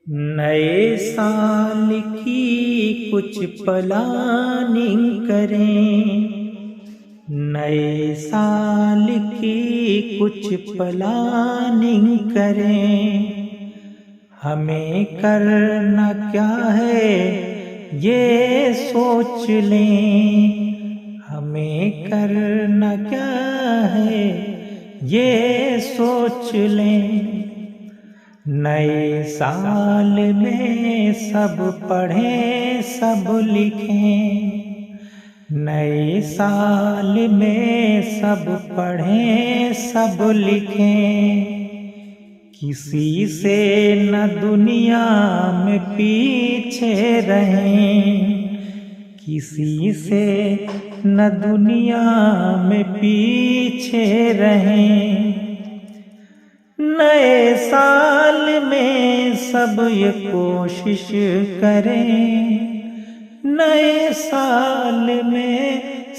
نئے سال کی کچھ پلاننگ کریں، نئے سال کی کچھ پلاننگ کریں، ہمیں کرنا کیا ہے یہ سوچ لیں، ہمیں کرنا کیا ہے یہ سوچ لیں۔ نئے سال میں سب پڑھیں سب لکھیں، نئے سال میں سب پڑھیں سب لکھیں، کسی سے نہ دنیا میں پیچھے رہیں، کسی سے نہ دنیا میں پیچھے رہیں۔ نئے سال میں سب یہ کوشش کریں، نئے سال میں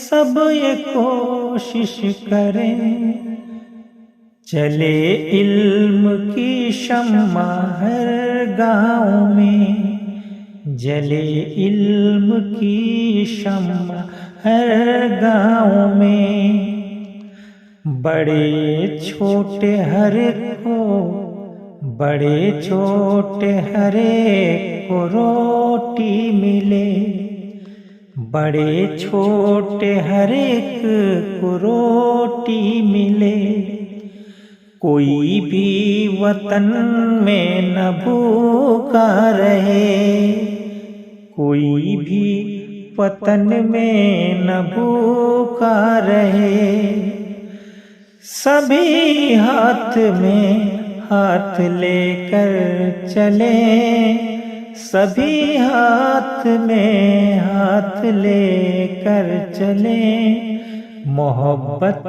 سب یہ کوشش کریں، چلے علم کی شمع ہر گاؤں میں، جلے علم کی شمع ہر گاؤں میں، بڑے چھوٹے ہر ایک کو، بڑے چھوٹے ہر ایک کو روٹی ملے، بڑے چھوٹے ہر ایک کو روٹی ملے، کوئی بھی وطن میں نہ بھوکا رہے، کوئی بھی وطن میں نہ بھوکا رہے، سبھی ہاتھ میں ہاتھ لے کر چلیں، سبھی ہاتھ میں ہاتھ لے کر چلیں، محبت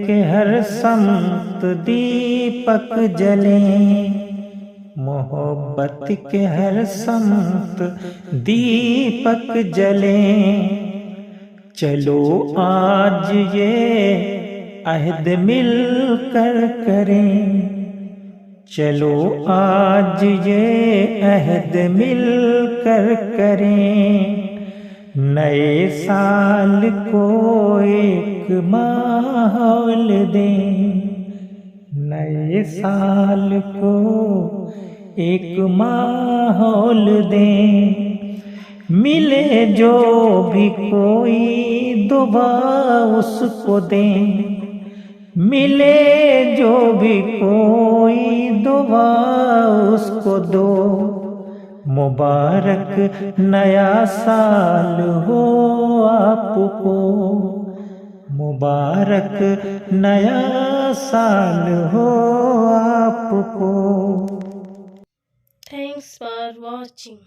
کے ہر سمت دیپک جلیں، محبت کے ہر سمت دیپک جلیں، چلو آج یہ عہد مل کر کریں، چلو آج یہ عہد مل کر کریں، نئے سال کو ایک ماحول دیں، نئے سال کو ایک ماحول دیں، ملے جو بھی کوئی دعا اس کو دیں، ملے جو بھی کوئی دعا اس کو دو، مبارک نیا سال ہو آپ کو، مبارک نیا سال ہو آپ کو۔ Thanks for watching.